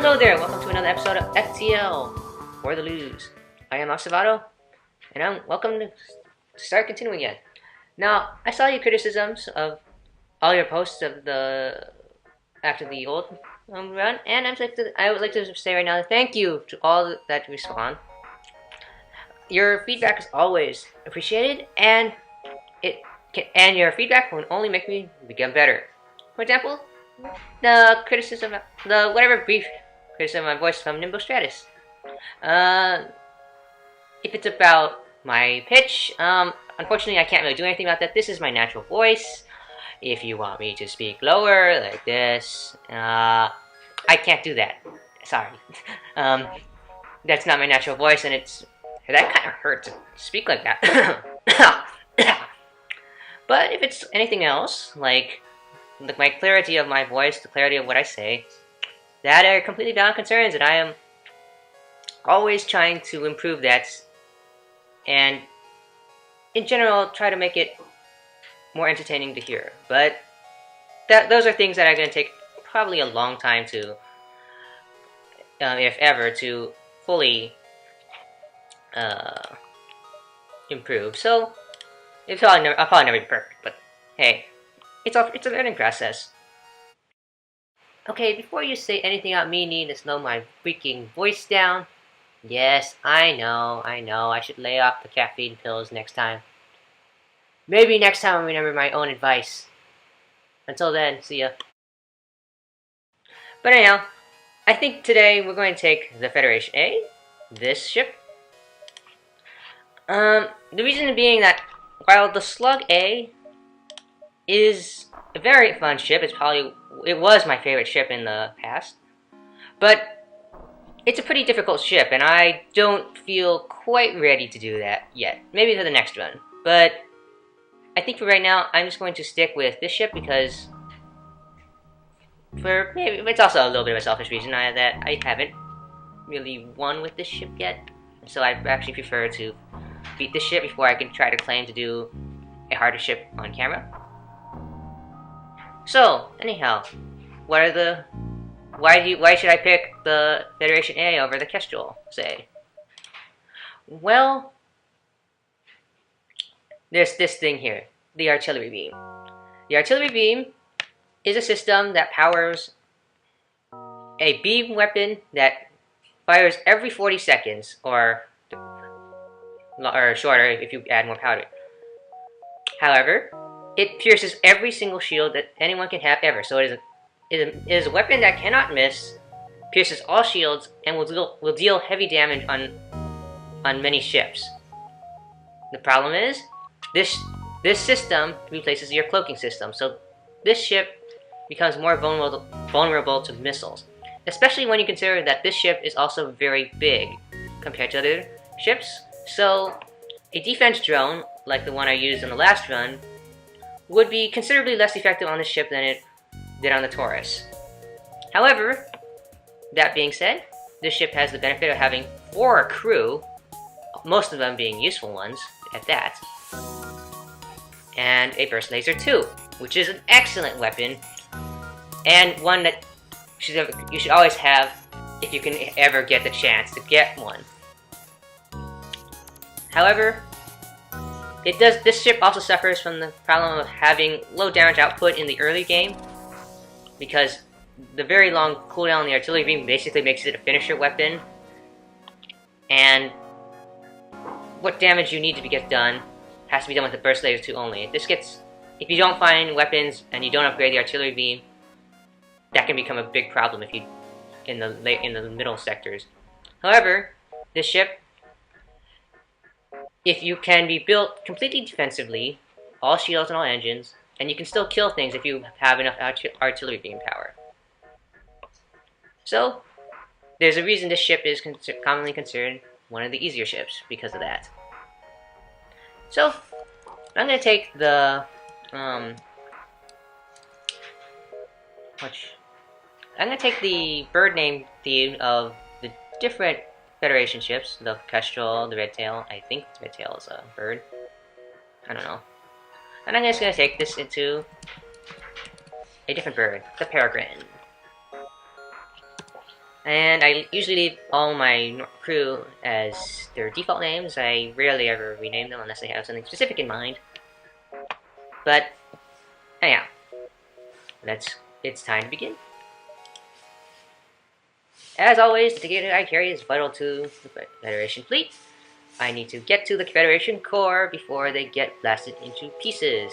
hello there, welcome to another episode of FTL, for the lose. I am Oxavato, and I'm welcome to start continuing again. Now, I saw your criticisms of all your posts of after the old run, and I would like to say right now, thank you to all that respond. Your feedback is always appreciated, and your feedback will only make me become better. For example, the whatever brief criticism of my voice from Nimbo Stratus. If it's about my pitch, unfortunately I can't really do anything about that. This is my natural voice. If you want me to speak lower, like this, I can't do that. Sorry. That's not my natural voice, and that kind of hurts to speak like that. But if it's anything else, like my clarity of my voice, the clarity of what I say, that are completely valid concerns, and I am always trying to improve that, and in general try to make it more entertaining to hear. But those are things that are going to take probably a long time to, if ever, to fully improve. So I'll probably never be perfect, but hey, it's a learning process. Okay, before you say anything about me needing to slow my freaking voice down, yes, I know, I should lay off the caffeine pills next time. Maybe next time I'll remember my own advice. Until then, see ya. But anyhow, I think today we're going to take the Federation A, this ship. The reason being that while the Slug A is a very fun ship, it was my favorite ship in the past, but it's a pretty difficult ship, and I don't feel quite ready to do that yet. Maybe for the next run, but I think for right now, I'm just going to stick with this ship because maybe it's also a little bit of a selfish reason that I haven't really won with this ship yet, so I actually prefer to beat this ship before I can try to claim to do a harder ship on camera. So, anyhow, why should I pick the Federation A over the Kestrel, say? Well, there's this thing here, the artillery beam. The artillery beam is a system that powers a beam weapon that fires every 40 seconds, or shorter if you add more powder. However, it pierces every single shield that anyone can have ever. So it is a weapon that cannot miss, pierces all shields, and will deal heavy damage on many ships. The problem is, this system replaces your cloaking system, so this ship becomes more vulnerable to missiles. Especially when you consider that this ship is also very big compared to other ships. So a defense drone, like the one I used in the last run, would be considerably less effective on this ship than it did on the Taurus. However, that being said, this ship has the benefit of having 4 crew, most of them being useful ones at that, and a burst laser 2, which is an excellent weapon, and one that you should always have if you can ever get the chance to get one. However, this ship also suffers from the problem of having low damage output in the early game, because the very long cooldown on the artillery beam basically makes it a finisher weapon, and what damage you need to get done has to be done with the burst laser 2 only. If you don't find weapons and you don't upgrade the artillery beam, that can become a big problem in the middle sectors. However, this ship, if you can be built completely defensively, all shields and all engines, and you can still kill things if you have enough artillery beam power. So, there's a reason this ship is commonly considered one of the easier ships because of that. So, I'm going to take the bird name theme of the different Federation ships, the Kestrel, the Redtail. I think the Redtail is a bird. I don't know. And I'm just going to take this into a different bird, the Peregrine. And I usually leave all my crew as their default names. I rarely ever rename them unless I have something specific in mind. But, anyhow, it's time to begin. As always, the data I carry is vital to the Federation fleet. I need to get to the Federation core before they get blasted into pieces.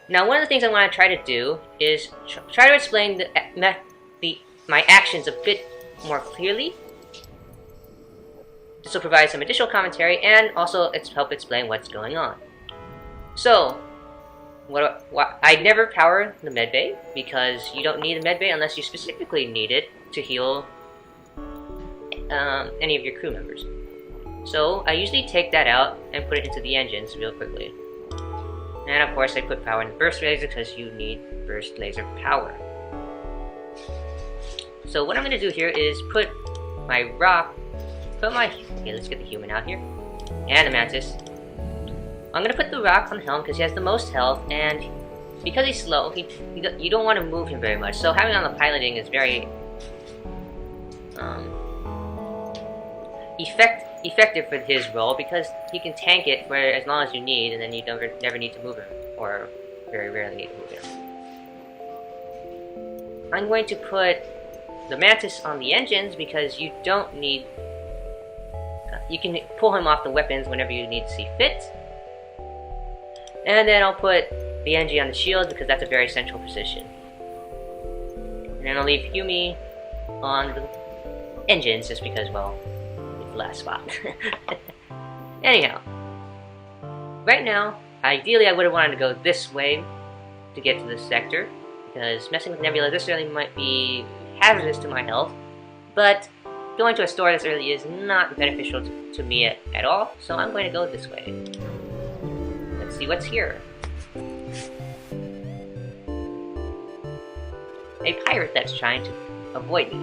Now, one of the things I want to try to do is try to explain my actions a bit more clearly. This will provide some additional commentary and also help explain what's going on. So, I never power the medbay because you don't need a medbay unless you specifically need it to heal any of your crew members. So I usually take that out and put it into the engines real quickly. And of course I put power in the burst laser because you need burst laser power. So what I'm going to do here is put my rock, okay, let's get the human out here, and the mantis. I'm going to put the rock on the helm because he has the most health, and because he's slow, you don't want to move him very much. So having on the piloting is very effective for his role because he can tank it for as long as you need, and then you never need to move him, or very rarely need to move him. I'm going to put the mantis on the engines because you don't need. You can pull him off the weapons whenever you need to see fit. And then I'll put the NG on the shield because that's a very central position. And then I'll leave Yumi on the engines just because, well, it's the last spot. Anyhow, right now, ideally I would have wanted to go this way to get to this sector because messing with Nebula this early might be hazardous to my health, but going to a store this early is not beneficial to me at all, so I'm going to go this way. Let's see what's here. A pirate that's trying to avoid me.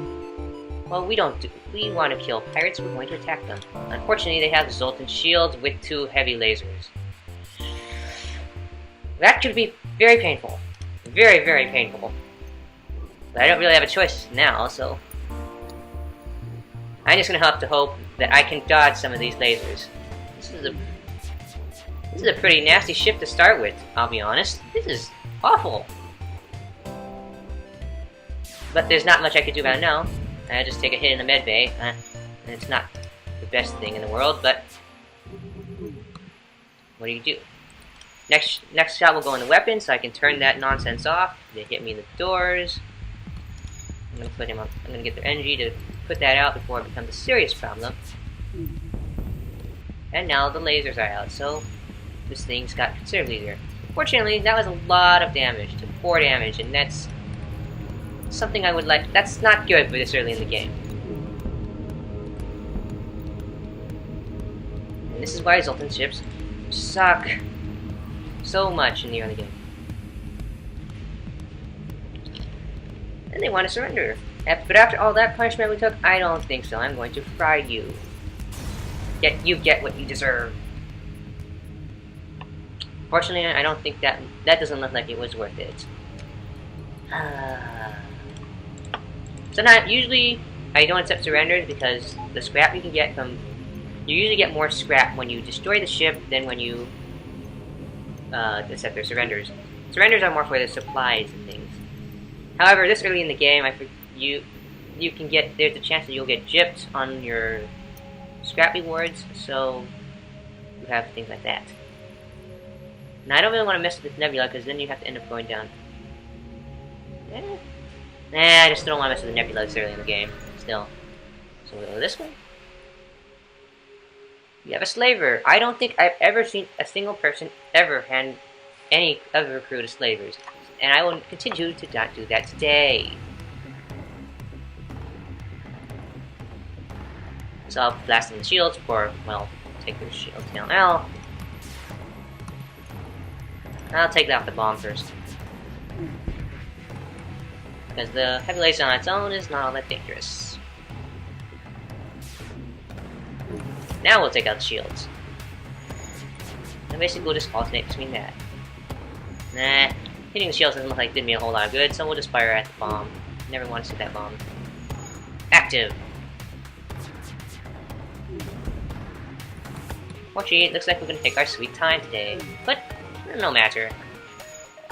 Well, we want to kill pirates, we're going to attack them. Unfortunately, they have Zoltan shields with 2 heavy lasers. That could be very painful. Very, very painful. But I don't really have a choice now, so I'm just gonna have to hope that I can dodge some of these lasers. This is a pretty nasty ship to start with, I'll be honest. This is awful. But there's not much I could do about it now. I just take a hit in the med bay, and it's not the best thing in the world, but what do you do? Next shot will go in the weapon, so I can turn that nonsense off. They hit me in the doors. I'm gonna get their energy to put that out before it becomes a serious problem. And now the lasers are out, so this thing's got considerably easier. Fortunately, that was a lot of damage, to 4 damage, and that's something I would like. That's not good for this early in the game. And this is why Zoltan ships suck so much in the early game. And they want to surrender. But after all that punishment we took, I don't think so. I'm going to fry you. You get what you deserve. Fortunately, I don't think that doesn't look like it was worth it. So now, usually, I don't accept surrenders because the scrap you can get from... You usually get more scrap when you destroy the ship than when you accept their surrenders. Surrenders are more for the supplies and things. However, this early in the game, you can get... There's a chance that you'll get gypped on your scrap rewards, so you have things like that. Now, I don't really want to mess with Nebula because then you have to end up going down. Nah, I just don't want to mess with the Nebula this early in the game. Still. So we'll go this way. We have a slaver. I don't think I've ever seen a single person ever hand any other crew to slavers. And I will continue to not do that today. So I'll blast in the shields for, well, take the shield down now. I'll take off the bomb first. Because the heavy laser on its own is not all that dangerous. Now we'll take out the shields. And basically we'll just alternate between that. Nah, hitting the shields doesn't look like it did me a whole lot of good, so we'll just fire at the bomb. Never want to see that bomb. Active. Fortunately, it looks like we're gonna take our sweet time today, but no matter.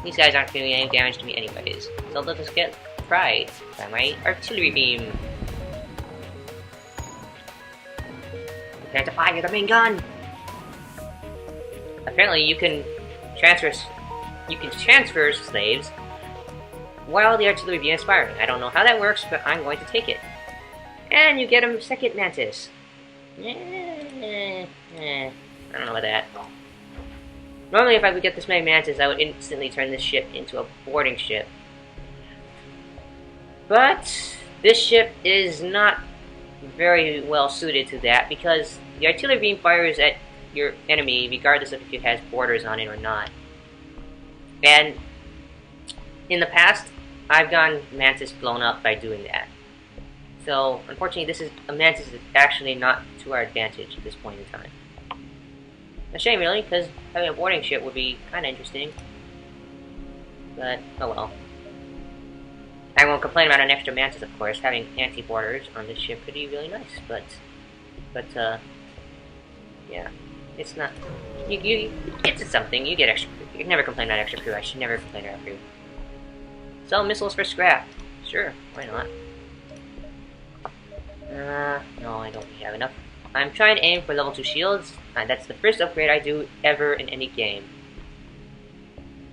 These guys aren't doing any damage to me anyways, so let us get fried by my artillery beam. Prepare to fire the main gun! Apparently you can transfer slaves while the artillery beam is firing. I don't know how that works, but I'm going to take it. And you get a second mantis. I don't know about that. Normally if I could get this many mantis, I would instantly turn this ship into a boarding ship. But this ship is not very well suited to that because the artillery beam fires at your enemy regardless of if it has borders on it or not. And in the past, I've gotten mantis blown up by doing that. So unfortunately, this is a mantis that's actually not to our advantage at this point in time. A shame really, because having a boarding ship would be kind of interesting. But oh well. I won't complain about an extra mantis, of course. Having anti-borders on this ship could be really nice, but yeah, it's not. It's something. You get extra. You can never complain about extra crew. I should never complain about crew. Sell missiles for scrap. Sure, why not? No, I don't really have enough. I'm trying to aim for level 2 shields. That's the first upgrade I do ever in any game.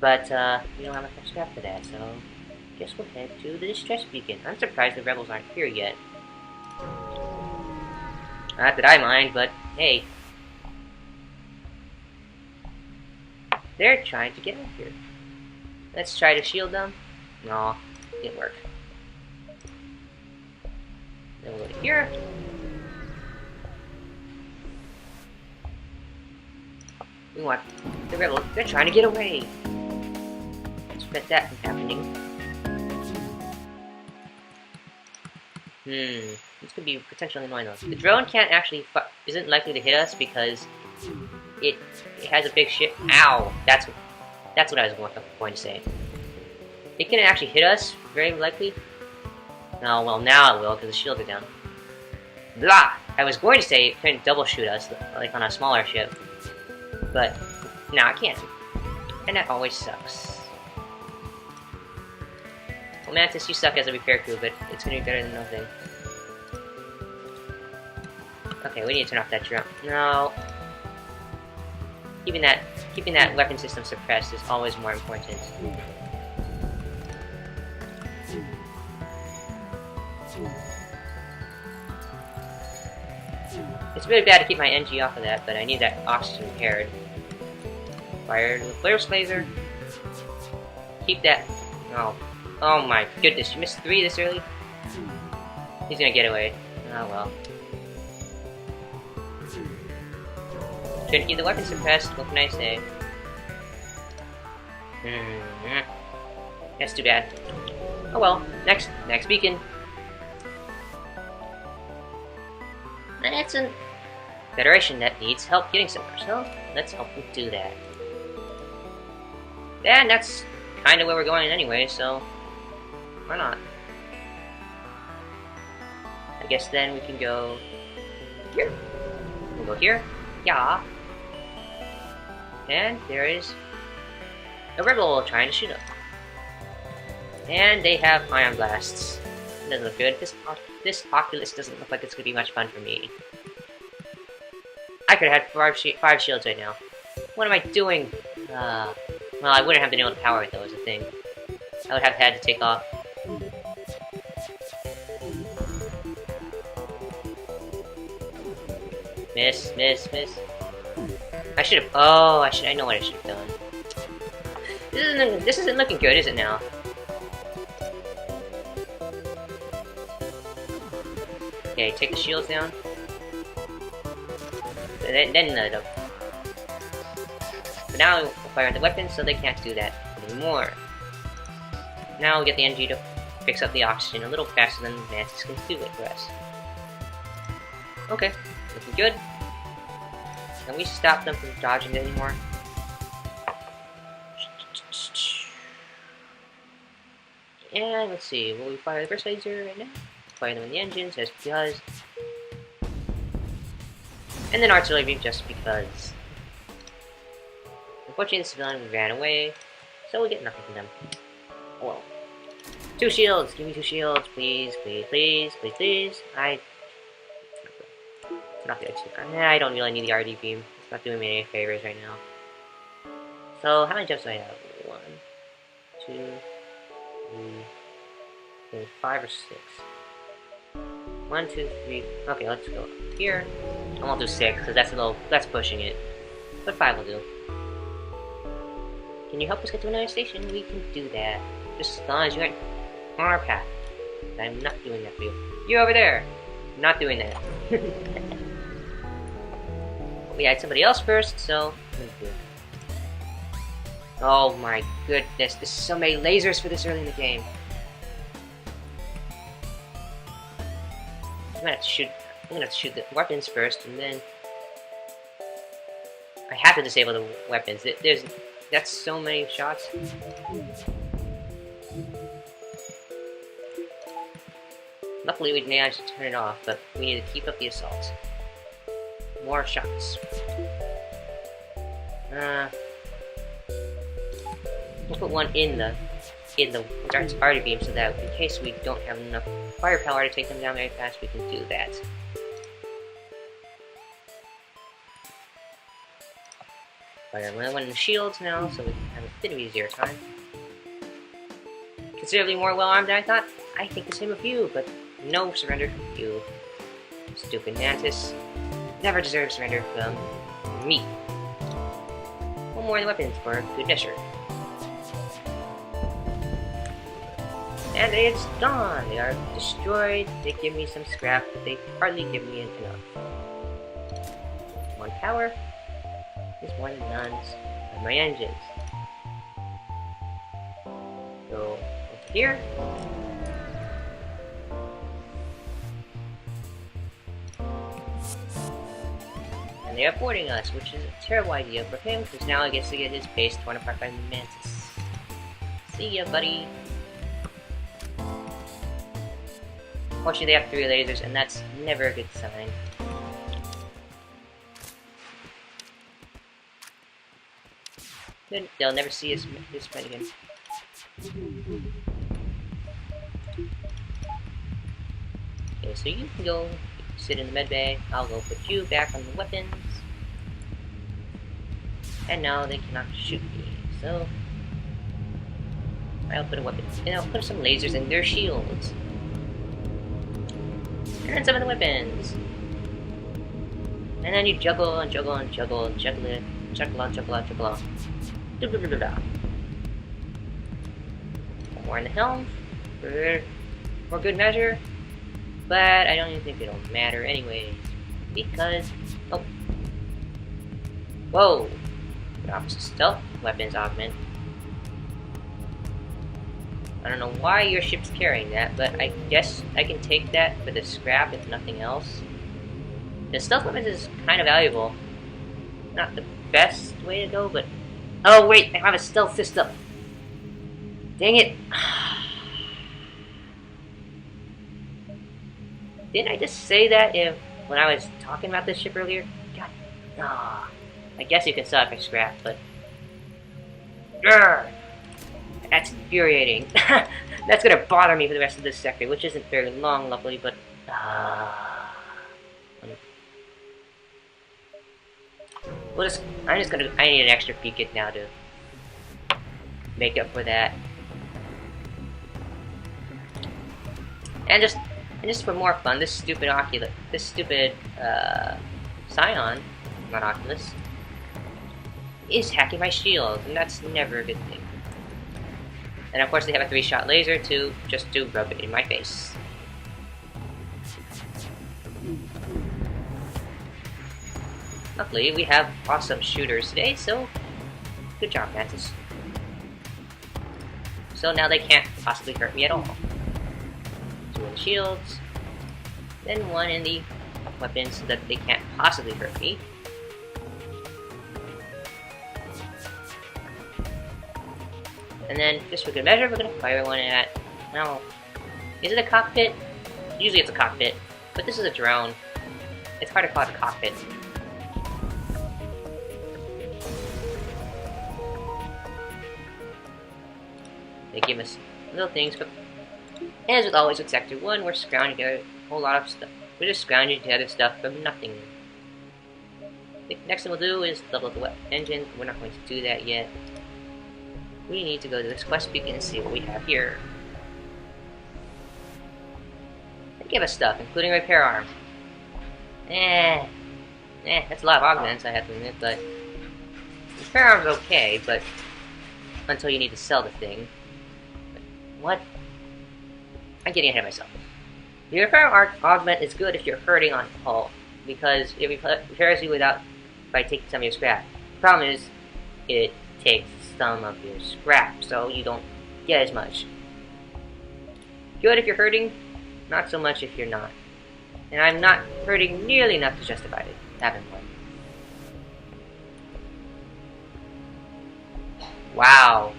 But we don't have enough scrap for that, so guess we'll head to the distress beacon. I'm surprised the rebels aren't here yet. Not that I mind, but hey. They're trying to get out here. Let's try to shield them. No, didn't work. Then we'll go to here. We want the rebels. They're trying to get away. Let's prevent that from happening. This could be potentially annoying though. The drone can't actually isn't likely to hit us because it has a big ship. Ow! That's what I was going to say. It can actually hit us, very likely. No, well now it will because the shields are down. Blah! I was going to say it couldn't double shoot us like on a smaller ship, but now it can't, and that always sucks. Well, Mantis, you suck as a repair crew, but it's gonna be better than nothing. Okay, we need to turn off that drone. No. Keeping that weapon system suppressed is always more important. It's really bad to keep my NG off of that, but I need that oxygen repaired. Fired with Blair's laser. Keep that. Oh my goodness, you missed 3 this early? He's gonna get away. Oh well. Trying to keep the weapon suppressed, what can I say? That's too bad. Oh well, next beacon. That's a Federation that needs help getting somewhere, so let's help them do that. And that's kind of where we're going anyway, so why not? I guess then we can go here. We'll go here. Yeah. And there is a rebel trying to shoot up. And they have ion blasts. It doesn't look good. This Oculus doesn't look like it's gonna be much fun for me. I could have had 5 shields right now. What am I doing? Well, I wouldn't have been able to power it though, is the thing. I would have had to take off. Miss. I should have. Oh, I know what I should have done. This isn't looking good, is it now? Okay, take the shields down. But now we'll fire the weapons, so they can't do that anymore. Now we get the energy to fix up the oxygen a little faster than Mantis can do it for us. Okay, looking good. Can we stop them from dodging anymore? And let's see, will we fire the first laser right now? fire them in the engines just because. And then artillery beam just because. Unfortunately, the civilian ran away, so we get nothing from them. Oh well. 2 shields! Give me 2 shields, please, please, please, please, please. Not the I don't really need the RD beam. It's not doing me any favors right now. So, how many jumps do I have? 1, 2, 3, 5 or 6. 1, 2, 3. Okay, let's go up here. I won't do 6 because that's pushing it. But 5 will do. Can you help us get to another station? We can do that. Just as long as you're on our path. I'm not doing that for you. You over there! I'm not doing that. We had somebody else first, so. Oh my goodness, there's so many lasers for this early in the game. I'm gonna have to shoot the weapons first, and then I have to disable the weapons. That's so many shots. Luckily, we managed to turn it off, but we need to keep up the assault. More shots. We'll put one in the dart's arty beam so that in case we don't have enough firepower to take them down very fast, we can do that. Fire one in the shields now, so we can have a bit of easier time. Considerably more well-armed than I thought. I think the same of you, but no surrender from you. Stupid Mantis. Never deserve surrender from me. One more of the weapons for good measure. And it's gone! They are destroyed. They give me some scrap, but they hardly give me enough. 1 power is more than none of my engines. So, over here. And they are boarding us, which is a terrible idea for him, because now he gets to get his base torn apart by Mantis. See ya, buddy. Fortunately, they have 3 lasers, and that's never a good sign. Good. They'll never see us this fight again. Okay, so you can go sit in the med bay. I'll go put you back on the weapons. And now they cannot shoot me, so I'll put a weapon. And I'll put some lasers in their shields. And some of the weapons. And then you juggle and juggle and juggle and juggle it. Juggle out, juggle out, juggle out. More in the helm for good measure. But I don't even think it'll matter anyways. Because oh. Whoa! Opposite stealth weapons augment. I don't know why your ship's carrying that, but I guess I can take that for the scrap if nothing else. The stealth weapons is kind of valuable. Not the best way to go, but... Oh wait, I have a stealth system! Dang it! Didn't I just say that when I was talking about this ship earlier? God, ah. I guess you can sell it for scrap, but... Urgh! That's infuriating. That's gonna bother me for the rest of this sector, which isn't very long, luckily, but... I need an extra beacon now to make up for that. And just for more fun, this stupid Scion, not Oculus, is hacking my shield, and that's never a good thing. And of course they have a 3-shot laser to rub it in my face. Luckily, we have awesome shooters today, so good job, Mantis. So now they can't possibly hurt me at all. 2 in the shields, then 1 in the weapons so that they can't possibly hurt me. And then, just for good measure, we're gonna fire one at... Now, is it a cockpit? Usually it's a cockpit, but this is a drone. It's hard to call it a cockpit. They give us little things, but as with always with Sector 1, we're scrounging together a whole lot of stuff. We're just scrounging together stuff from nothing. The next thing we'll do is level up the weapon engine. We're not going to do that yet. We need to go to this quest beacon and see what we have here. They give us stuff, including a repair arm. That's a lot of augments, I have to admit, but repair arm's okay, but until you need to sell the thing. What? I'm getting ahead of myself. The repair augment is good if you're hurting on hull, because it repairs you by taking some of your scrap. The problem is, it takes some of your scrap, so you don't get as much. Good if you're hurting, not so much if you're not. And I'm not hurting nearly enough to justify it having one. Wow.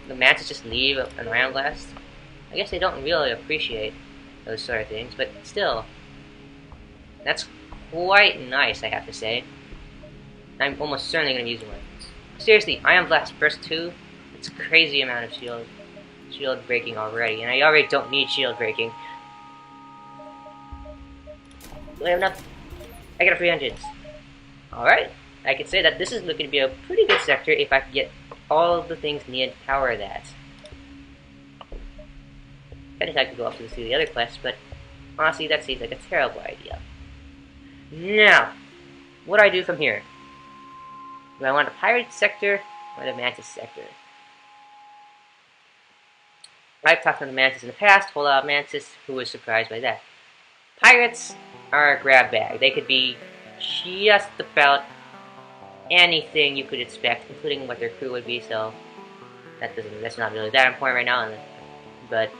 The mantis just leave an ion blast. I guess they don't really appreciate those sort of things, but still, that's quite nice, I have to say. I'm almost certainly going to be using one of these. Seriously, Ion Blast Burst 2, it's a crazy amount of shield breaking already, and I already don't need shield breaking. Do I have enough? I got 3 engines. Alright, I could say that this is looking to be a pretty good sector if I can get all of the things needed to power that. I think I could go up to see the other quests, but honestly, that seems like a terrible idea. Now, what do I do from here? Do I want a pirate sector or the mantis sector? I've talked to the mantis in the past, a whole lot of mantis who was surprised by that. Pirates are a grab bag. They could be just about anything you could expect, including what their crew would be, so that's not really that important right now, but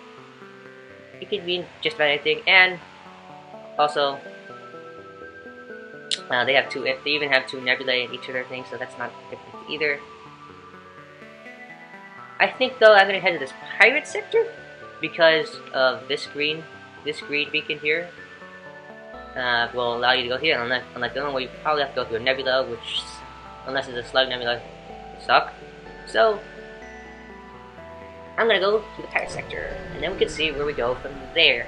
it could be just about anything. And also, they even have 2 nebulae in each of their things, so that's not different either. I think though I'm gonna head to this pirate sector because of this green beacon here. Will allow you to go here, unlike the other one, you probably have to go through a nebula, which, unless it's a slug nebula, suck. So I'm gonna go to the pirate sector, and then we can see where we go from there.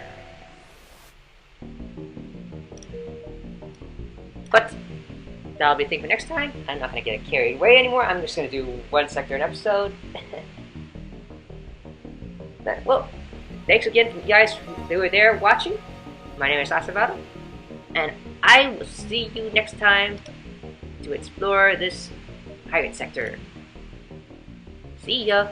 But that'll be a thing for next time. I'm not gonna get carried away anymore. I'm just gonna do 1 sector an episode. Well, thanks again, guys, who were there watching. My name is Asavado, and I will see you next time to explore this pirate sector. See ya!